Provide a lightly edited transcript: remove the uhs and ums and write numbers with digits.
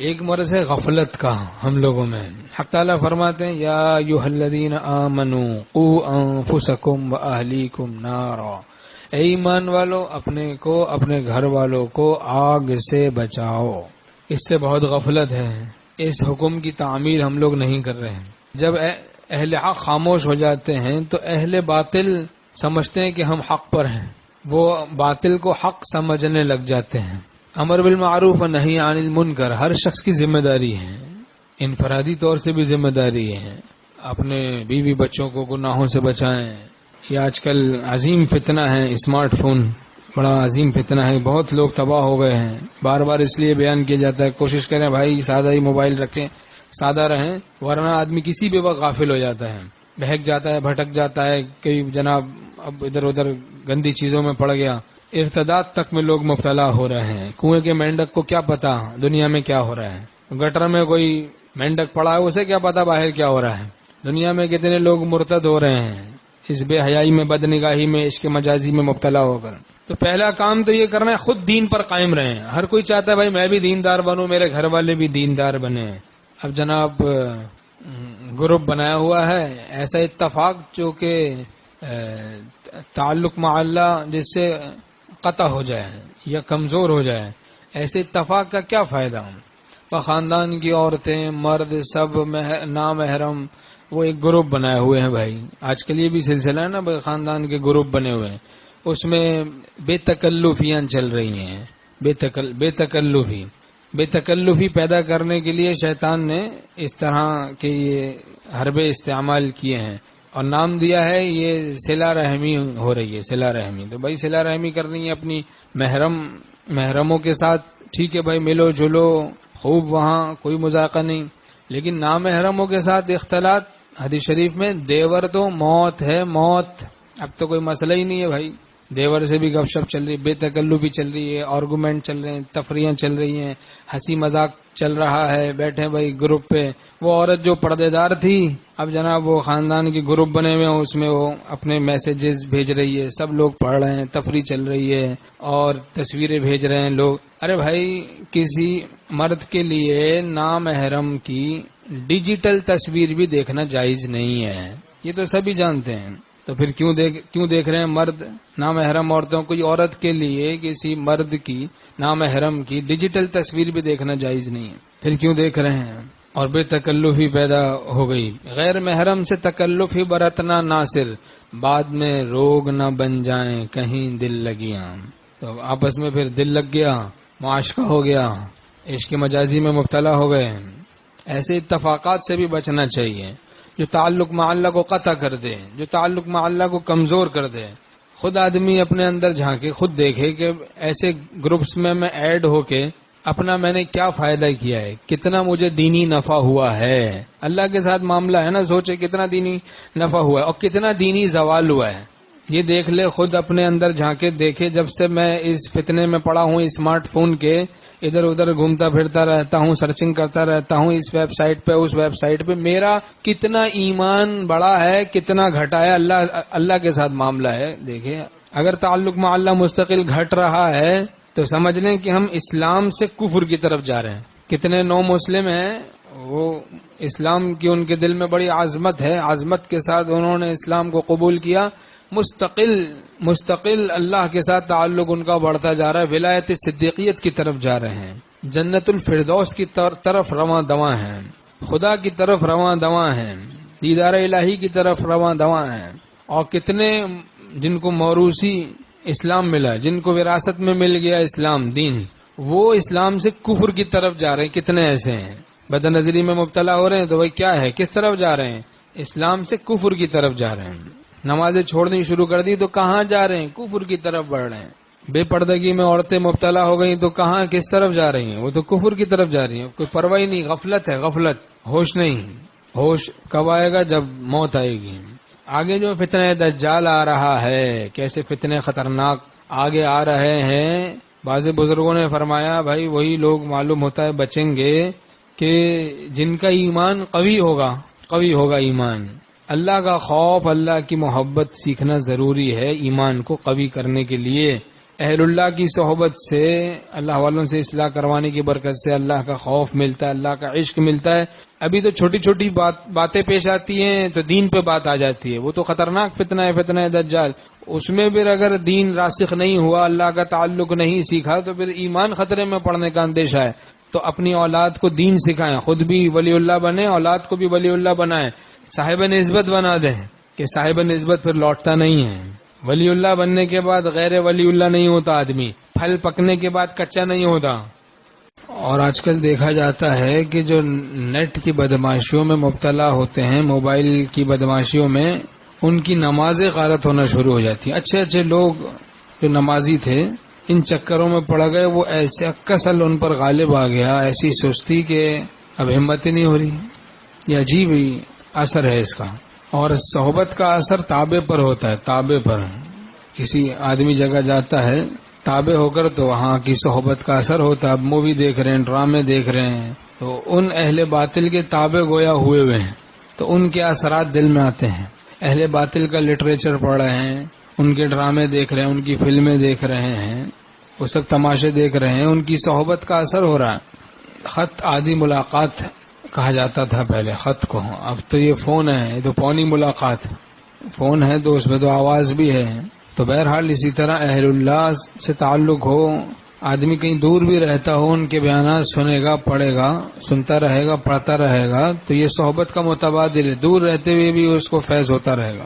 ایک مرض ہے غفلت کا ہم لوگوں میں. حق تعالیٰ فرماتے ہیں یا ایھا الذین آمنوا قوا انفسکم واہلیکم نارا، اے ایمان والو اپنے کو اپنے گھر والوں کو آگ سے بچاؤ. اس سے بہت غفلت ہے. اس حکم کی تعمیل ہم لوگ نہیں کر رہے ہیں. جب اہل حق خاموش ہو جاتے ہیں تو اہل باطل سمجھتے ہیں کہ ہم حق پر ہیں، وہ باطل کو حق سمجھنے لگ جاتے ہیں. امر بالمعروف و نہی عن المنکر ہر شخص کی ذمہ داری ہے، انفرادی طور سے بھی ذمہ داری ہے. اپنے بیوی بچوں کو گناہوں سے بچائیں. یہ آج کل عظیم فتنہ ہے، اسمارٹ فون بڑا عظیم فتنہ ہے. بہت لوگ تباہ ہو گئے ہیں. بار بار اس لیے بیان کیا جاتا ہے کوشش کریں بھائی سادہ ہی موبائل رکھیں، سادہ رہیں، ورنہ آدمی کسی بھی وقت غافل ہو جاتا ہے، بہک جاتا ہے، بھٹک جاتا ہے کہ جناب اب ادھر ادھر گندی چیزوں میں پڑ گیا. ارتداد تک میں لوگ مبتلا ہو رہے ہیں. کنویں کے مینڈک کو کیا پتا دنیا میں کیا ہو رہا ہے؟ گٹر میں کوئی مینڈک پڑا ہے، اسے کیا پتا باہر کیا ہو رہا ہے؟ دنیا میں کتنے لوگ مرتد ہو رہے ہیں اس بے حیائی میں، بد نگاہی میں، عشق مجازی میں مبتلا ہو کر. تو پہلا کام تو یہ کرنا ہے خود دین پر قائم رہیں. ہر کوئی چاہتا ہے بھائی میں بھی دیندار بنوں، میرے گھر والے بھی دیندار بنے. اب جناب گروپ بنایا ہوا ہے ایسا اتفاق جو کہ تعلق مع اللہ جس سے قطع ہو جائے یا کمزور ہو جائے، ایسے اتفاق کا کیا فائدہ؟ خاندان کی عورتیں مرد سب نامحرم وہ ایک گروپ بنائے ہوئے ہیں. بھائی آج کل یہ بھی سلسلہ ہے نا بھائی، خاندان کے گروپ بنے ہوئے ہیں، اس میں بے تکلفیاں چل رہی ہیں. بے تکلفی پیدا کرنے کے لیے شیطان نے اس طرح کے یہ حربے استعمال کیے ہیں اور نام دیا ہے یہ صلہ رحمی ہو رہی ہے. صلہ رحمی تو بھائی صلہ رحمی کرنی ہے اپنی محرموں کے ساتھ، ٹھیک ہے بھائی ملو جلو خوب، وہاں کوئی مذاقہ نہیں. لیکن نامحرموں کے ساتھ اختلاط، حدیث شریف میں دیور تو موت ہے موت. اب تو کوئی مسئلہ ہی نہیں ہے بھائی، دیور سے بھی گپ شپ چل رہی ہے، بے تکلفی چل رہی ہے، آرگومنٹ چل رہے ہیں، تفریحاں چل رہی ہیں، ہنسی مذاق چل رہا ہے. بیٹھے بھائی گروپ پہ، وہ عورت جو پردے دار تھی اب جناب وہ خاندان کے گروپ بنے ہوئے ہیں، اس میں وہ اپنے میسیجز بھیج رہی ہے، سب لوگ پڑھ رہے ہیں، تفریح چل رہی ہے اور تصویریں بھیج رہے ہیں لوگ. ارے بھائی کسی مرد کے لیے نامحرم کی ڈیجیٹل تصویر بھی دیکھنا جائز نہیں ہے، یہ تو سبھی جانتے ہیں. تو پھر کیوں دیکھ رہے ہیں مرد نامحرم عورتوں؟ کوئی عورت کے لیے کسی مرد کی نامحرم کی ڈیجیٹل تصویر بھی دیکھنا جائز نہیں ہے، پھر کیوں دیکھ رہے ہیں؟ اور بے تکلفی پیدا ہو گئی. غیر محرم سے تکلف ہی برتنا ناصر، بعد میں روگ نہ بن جائیں کہیں دل لگیاں. تو آپس میں پھر دل لگ گیا، معاشقہ ہو گیا، عشق مجازی میں مبتلا ہو گئے. ایسے اتفاقات سے بھی بچنا چاہیے جو تعلق مع اللہ کو قطع کر دے، جو تعلق مع اللہ کو کمزور کر دے. خود آدمی اپنے اندر جھانکے، خود دیکھے کہ ایسے گروپس میں ایڈ ہو کے اپنا میں نے کیا فائدہ کیا ہے، کتنا مجھے دینی نفع ہوا ہے. اللہ کے ساتھ معاملہ ہے نا، سوچے کتنا دینی نفع ہوا ہے اور کتنا دینی زوال ہوا ہے. یہ دیکھ لے، خود اپنے اندر جھانکے دیکھے. جب سے میں اس فتنے میں پڑا ہوں اسمارٹ فون کے، ادھر ادھر گھومتا پھرتا رہتا ہوں، سرچنگ کرتا رہتا ہوں اس ویب سائٹ پہ اس ویب سائٹ پہ، میرا کتنا ایمان بڑا ہے کتنا گھٹا ہے. اللہ کے ساتھ معاملہ ہے. دیکھیں اگر تعلق مع اللہ مستقل گھٹ رہا ہے تو سمجھ لیں کہ ہم اسلام سے کفر کی طرف جا رہے ہیں. کتنے نو مسلم ہیں وہ اسلام کی ان کے دل میں بڑی عظمت ہے، عظمت کے ساتھ انہوں نے اسلام کو قبول کیا، مستقل اللہ کے ساتھ تعلق ان کا بڑھتا جا رہا ہے، ولایت صدیقیت کی طرف جا رہے ہیں، جنت الفردوس کی طرف رواں دواں ہیں، خدا کی طرف رواں دواں ہیں، دیدار الہی کی طرف رواں دواں ہیں. اور کتنے جن کو موروثی اسلام ملا، جن کو وراثت میں مل گیا اسلام دین، وہ اسلام سے کفر کی طرف جا رہے ہیں. کتنے ایسے ہیں بد نظری میں مبتلا ہو رہے ہیں. تو بھائی کیا ہے، کس طرف جا رہے ہیں؟ اسلام سے کفر کی طرف جا رہے ہیں. نمازیں چھوڑنی شروع کر دی تو کہاں جا رہے ہیں؟ کفر کی طرف بڑھ رہے ہیں. بے پردگی میں عورتیں مبتلا ہو گئیں تو کہاں کس طرف جا رہی ہیں؟ وہ تو کفر کی طرف جا رہی ہیں. کوئی پرواہ نہیں، غفلت ہے، غفلت، ہوش نہیں. ہوش کب آئے گا؟ جب موت آئے گی. آگے جو فتنہ دجال آ رہا ہے، کیسے فتنے خطرناک آگے آ رہے ہیں. بعض بزرگوں نے فرمایا بھائی وہی لوگ معلوم ہوتا ہے بچیں گے کہ جن کا ایمان قوی ہوگا ایمان. اللہ کا خوف، اللہ کی محبت سیکھنا ضروری ہے ایمان کو قوی کرنے کے لیے. اہل اللہ کی صحبت سے، اللہ والوں سے اصلاح کروانے کی برکت سے اللہ کا خوف ملتا ہے، اللہ کا عشق ملتا ہے۔ ابھی تو چھوٹی چھوٹی باتیں پیش آتی ہیں تو دین پہ بات آ جاتی ہے، وہ تو خطرناک فتنہ ہے، فتنہ دجال۔ اس میں پھر اگر دین راسخ نہیں ہوا، اللہ کا تعلق نہیں سیکھا تو پھر ایمان خطرے میں پڑنے کا اندیشہ ہے۔ تو اپنی اولاد کو دین سکھائیں، خود بھی ولی اللہ بنیں، اولاد کو بھی ولی اللہ بنائیں، صاحب نسبت بنا دیں کہ صاحب نسبت پھر لوٹتا نہیں ہے۔ ولی اللہ بننے کے بعد غیر ولی اللہ نہیں ہوتا آدمی، پھل پکنے کے بعد کچا نہیں ہوتا۔ اور آج کل دیکھا جاتا ہے کہ جو نیٹ کی بدماشیوں میں مبتلا ہوتے ہیں، موبائل کی بدماشیوں میں، ان کی نمازیں غارت ہونا شروع ہو جاتی ہیں۔ اچھے اچھے لوگ جو نمازی تھے ان چکروں میں پڑ گئے، وہ ایسے کسل ان پر غالب آ گیا، ایسی سستی کہ اب ہمت ہی نہیں ہو رہی۔ یہ عجیب ہی اثر ہے اس کا۔ اور صحبت کا اثر تابع پر ہوتا ہے، تابع پر۔ کسی آدمی جگہ جاتا ہے تابع ہو کر تو وہاں کی صحبت کا اثر ہوتا ہے۔ اب مووی دیکھ رہے ہیں، ڈرامے دیکھ رہے ہیں تو ان اہل باطل کے تابع گویا ہوئے ہیں، تو ان کے اثرات دل میں آتے ہیں۔ اہل باطل کا لٹریچر پڑھ رہے ہیں، ان کے ڈرامے دیکھ رہے ہیں، ان کی فلمیں دیکھ رہے ہیں، وہ سب تماشے دیکھ رہے ہیں، ان کی صحبت کا اثر ہو رہا ہے۔ خط آدھی ملاقات کہا جاتا تھا پہلے خط کو، اب تو یہ فون ہے، یہ تو پونی ملاقات۔ فون ہے تو اس میں تو آواز بھی ہے۔ تو بہرحال اسی طرح اہل اللہ سے تعلق ہو، آدمی کہیں دور بھی رہتا ہو، ان کے بیانات سنے گا، پڑھے گا، سنتا رہے گا، پڑھتا رہے گا، تو یہ صحبت کا متبادل ہے، دور رہتے ہوئے بھی اس کو فیض ہوتا رہے گا۔